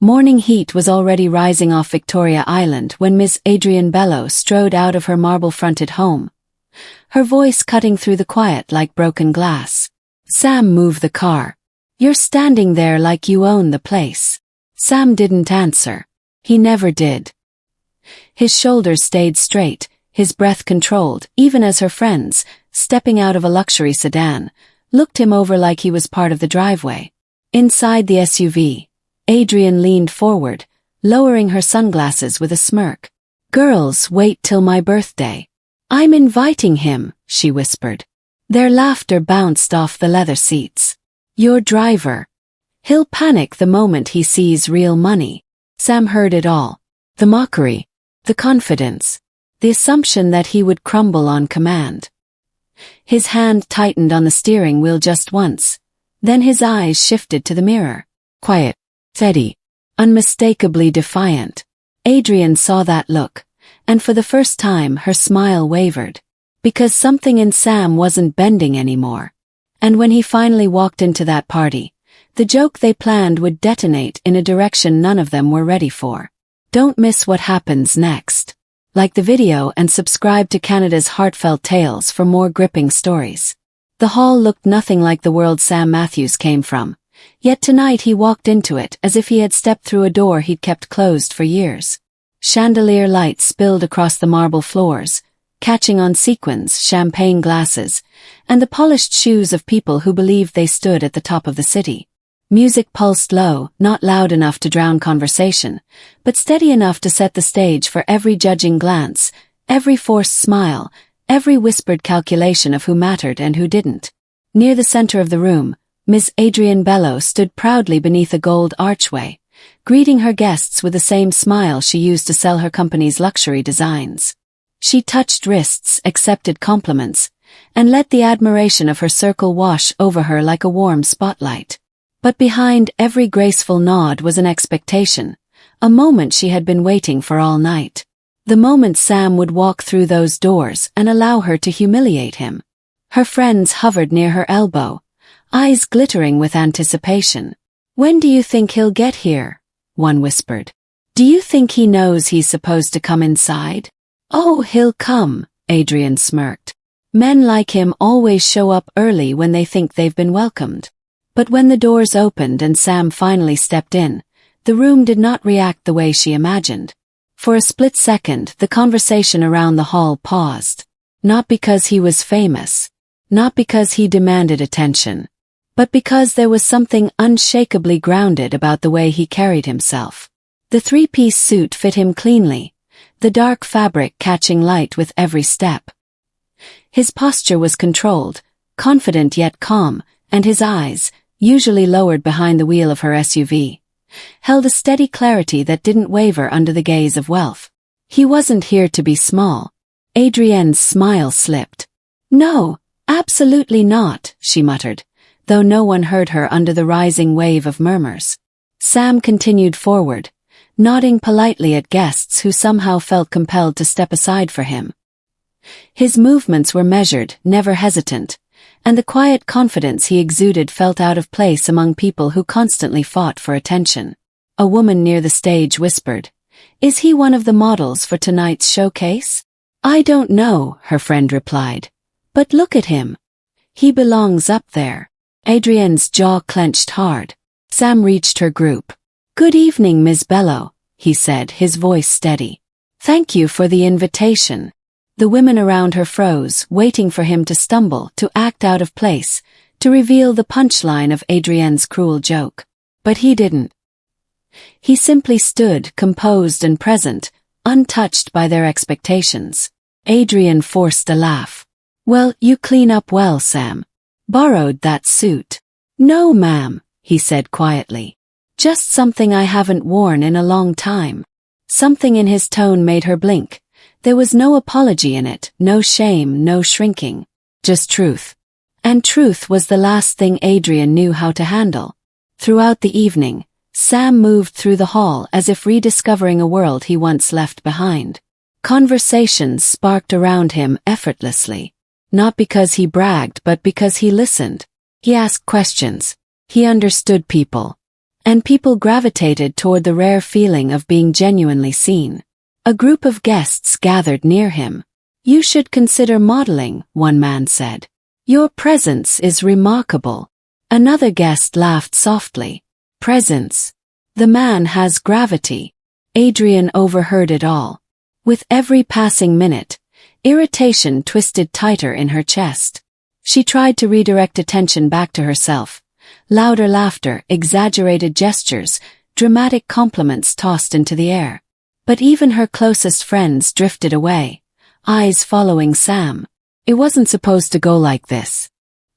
Morning heat was already rising off Victoria Island when Miss Adrienne Bello strode out of her marble-fronted home, her voice cutting through the quiet like broken glass. "Sam, move the car. You're standing there like you own the place." Sam didn't answer. He never did. His shoulders stayed straight, his breath controlled, even as her friends, stepping out of a luxury sedan, looked him over like he was part of the driveway. Inside the SUV, Adrienne leaned forward, lowering her sunglasses with a smirk. "Girls, wait till my birthday. I'm inviting him," she whispered. Their laughter bounced off the leather seats. "Your driver. He'll panic the moment he sees real money." Sam heard it all. The mockery, the confidence, the assumption that he would crumble on command. His hand tightened on the steering wheel just once, then his eyes shifted to the mirror. Quiet, steady, unmistakably defiant. Adrienne saw that look, and for the first time her smile wavered, because something in Sam wasn't bending anymore. And when he finally walked into that party, the joke they planned would detonate in a direction none of them were ready for. Don't miss what happens next. Like the video and subscribe to Canada's Heartfelt Tales for more gripping stories. The hall looked nothing like the world Sam Matthews came from, yet tonight he walked into it as if he had stepped through a door he'd kept closed for years. Chandelier lights spilled across the marble floors, catching on sequins, champagne glasses, and the polished shoes of people who believed they stood at the top of the city. Music pulsed low, not loud enough to drown conversation, but steady enough to set the stage for every judging glance, every forced smile, every whispered calculation of who mattered and who didn't. Near the center of the room, Miss Adrienne Bello stood proudly beneath a gold archway, greeting her guests with the same smile she used to sell her company's luxury designs. She touched wrists, accepted compliments, and let the admiration of her circle wash over her like a warm spotlight. But behind every graceful nod was an expectation, a moment she had been waiting for all night. The moment Sam would walk through those doors and allow her to humiliate him. Her friends hovered near her elbow, eyes glittering with anticipation. "When do you think he'll get here?" one whispered. "Do you think he knows he's supposed to come inside?" "Oh, he'll come," Adrienne smirked. "Men like him always show up early when they think they've been welcomed." But when the doors opened and Sam finally stepped in, the room did not react the way she imagined. For a split second, the conversation around the hall paused. Not because he was famous, not because he demanded attention, but because there was something unshakably grounded about the way he carried himself. The three-piece suit fit him cleanly, the dark fabric catching light with every step. His posture was controlled, confident yet calm, and his eyes, usually lowered behind the wheel of her SUV, held a steady clarity that didn't waver under the gaze of wealth. He wasn't here to be small. Adrienne's smile slipped. "No, absolutely not," she muttered, though no one heard her under the rising wave of murmurs. Sam continued forward, nodding politely at guests who somehow felt compelled to step aside for him. His movements were measured, never hesitant, and the quiet confidence he exuded felt out of place among people who constantly fought for attention. A woman near the stage whispered, "Is he one of the models for tonight's showcase?" "I don't know," her friend replied. "But look at him. He belongs up there." Adrienne's jaw clenched hard. Sam reached her group. "Good evening, Ms. Bello," he said, his voice steady. "Thank you for the invitation." The women around her froze, waiting for him to stumble, to act out of place, to reveal the punchline of Adrienne's cruel joke. But he didn't. He simply stood, composed and present, untouched by their expectations. Adrienne forced a laugh. "Well, you clean up well, Sam. Borrowed that suit." "No, ma'am," he said quietly. "Just something I haven't worn in a long time." Something in his tone made her blink. There was no apology in it, no shame, no shrinking. Just truth. And truth was the last thing Adrienne knew how to handle. Throughout the evening, Sam moved through the hall as if rediscovering a world he once left behind. Conversations sparked around him effortlessly. Not because he bragged, but because he listened. He asked questions. He understood people. and people gravitated toward the rare feeling of being genuinely seen. A group of guests gathered near him. "You should consider modeling," one man said. "Your presence is remarkable." Another guest laughed softly. "Presence. The man has gravity." Adrian overheard it all. With every passing minute, irritation twisted tighter in her chest. She tried to redirect attention back to herself. Louder laughter, exaggerated gestures, dramatic compliments tossed into the air. But even her closest friends drifted away, eyes following Sam. It wasn't supposed to go like this.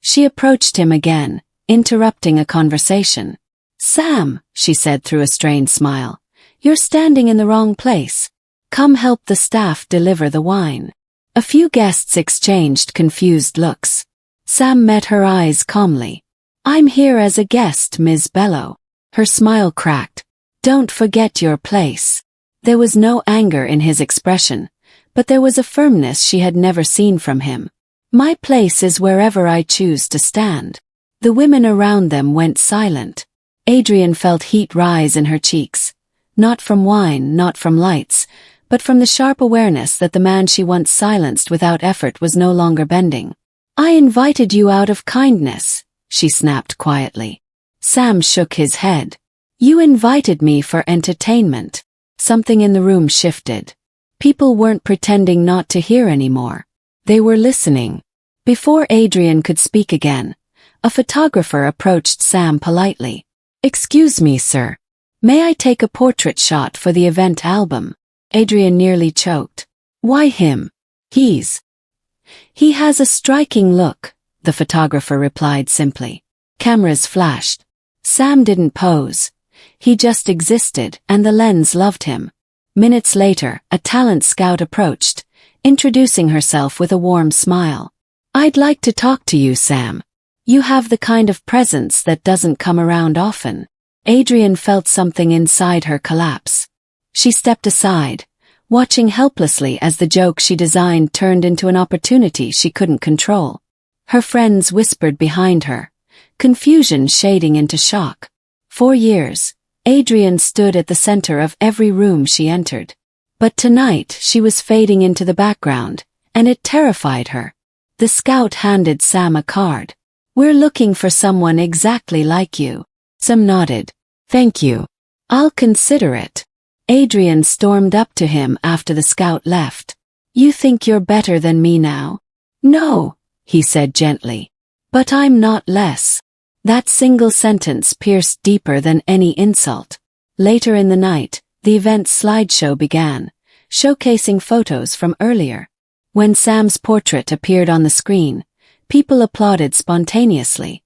She approached him again, interrupting a conversation. "Sam," she said through a strained smile, "you're standing in the wrong place. Come help the staff deliver the wine." A few guests exchanged confused looks. Sam met her eyes calmly. "I'm here as a guest, Ms. Bello." Her smile cracked. "Don't forget your place." There was no anger in his expression, but there was a firmness she had never seen from him. "My place is wherever I choose to stand." The women around them went silent. Adrian felt heat rise in her cheeks. Not from wine, not from lights, but from the sharp awareness that the man she once silenced without effort was no longer bending. "I invited you out of kindness," she snapped quietly. Sam shook his head. "You invited me for entertainment." Something in the room shifted. People weren't pretending not to hear anymore. They were listening. Before Adrian could speak again, a photographer approached Sam politely. "Excuse me, sir. May I take a portrait shot for the event album?" Adrian nearly choked. "Why him? He has a striking look," the photographer replied simply. Cameras flashed. Sam didn't pose. He just existed, and the lens loved him. Minutes later, a talent scout approached, introducing herself with a warm smile. "I'd like to talk to you, Sam. You have the kind of presence that doesn't come around often." Adrian felt something inside her collapse. She stepped aside, watching helplessly as the joke she designed turned into an opportunity she couldn't control. Her friends whispered behind her, confusion shading into shock. For years, Adrian stood at the center of every room she entered. But tonight she was fading into the background, and it terrified her. The scout handed Sam a card. "We're looking for someone exactly like you." Sam nodded. "Thank you. I'll consider it." Adrian stormed up to him after the scout left. "You think you're better than me now?" "No," he said gently. "But I'm not less." That single sentence pierced deeper than any insult. Later in the night, the event's slideshow began, showcasing photos from earlier. When Sam's portrait appeared on the screen, people applauded spontaneously.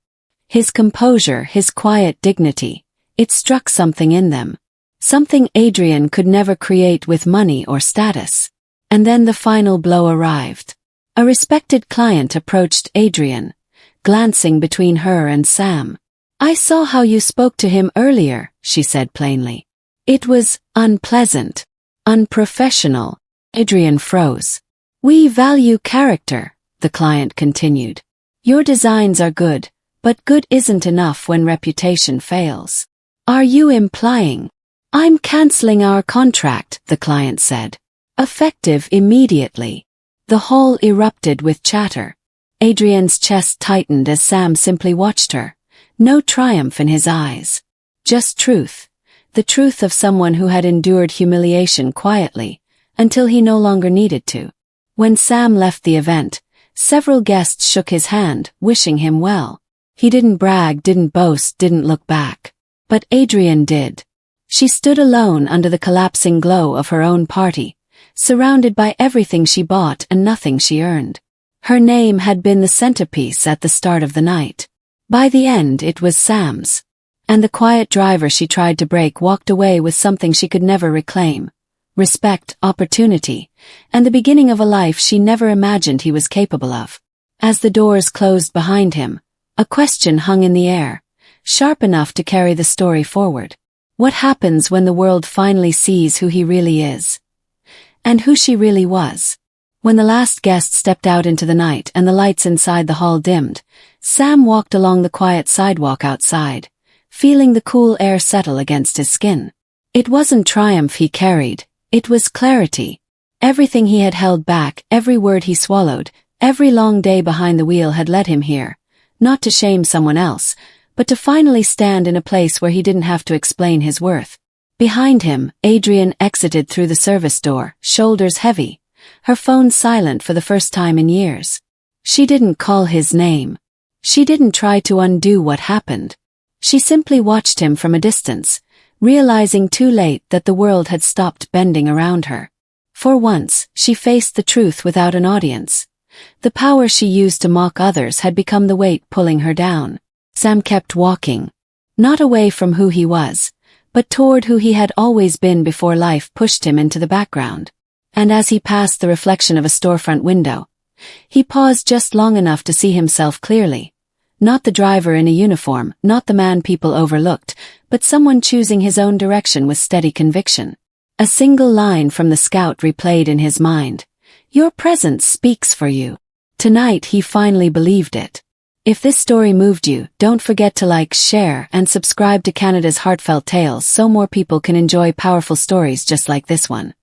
His composure, his quiet dignity, it struck something in them. Something Adrian could never create with money or status. And then the final blow arrived. A respected client approached Adrian, glancing between her and Sam. "I saw how you spoke to him earlier," she said plainly. "It was unpleasant, unprofessional." Adrian froze. "We value character," the client continued. "Your designs are good, but good isn't enough when reputation fails." "Are you implying?" "I'm canceling our contract," the client said. "Effective immediately." The hall erupted with chatter. Adrian's chest tightened as Sam simply watched her. No triumph in his eyes. Just truth. The truth of someone who had endured humiliation quietly, until he no longer needed to. When Sam left the event, several guests shook his hand, wishing him well. He didn't brag, didn't boast, didn't look back. But Adrian did. She stood alone under the collapsing glow of her own party, surrounded by everything she bought and nothing she earned. Her name had been the centerpiece at the start of the night. By the end it was Sam's. And the quiet driver she tried to break walked away with something she could never reclaim. Respect, opportunity, and the beginning of a life she never imagined he was capable of. As the doors closed behind him, a question hung in the air, sharp enough to carry the story forward. What happens when the world finally sees who he really is? And who she really was? When the last guest stepped out into the night and the lights inside the hall dimmed, Sam walked along the quiet sidewalk outside, feeling the cool air settle against his skin. It wasn't triumph he carried, it was clarity. Everything he had held back, every word he swallowed, every long day behind the wheel had led him here, not to shame someone else, but to finally stand in a place where he didn't have to explain his worth. Behind him, Adrian exited through the service door, shoulders heavy, her phone silent for the first time in years. She didn't call his name. She didn't try to undo what happened. She simply watched him from a distance, realizing too late that the world had stopped bending around her. For once, she faced the truth without an audience. The power she used to mock others had become the weight pulling her down. Sam kept walking. Not away from who he was, but toward who he had always been before life pushed him into the background. And as he passed the reflection of a storefront window, he paused just long enough to see himself clearly. Not the driver in a uniform, not the man people overlooked, but someone choosing his own direction with steady conviction. A single line from the Scout replayed in his mind. Your presence speaks for you. Tonight he finally believed it. If this story moved you, don't forget to like, share, and subscribe to Canada's Heartfelt Tales so more people can enjoy powerful stories just like this one.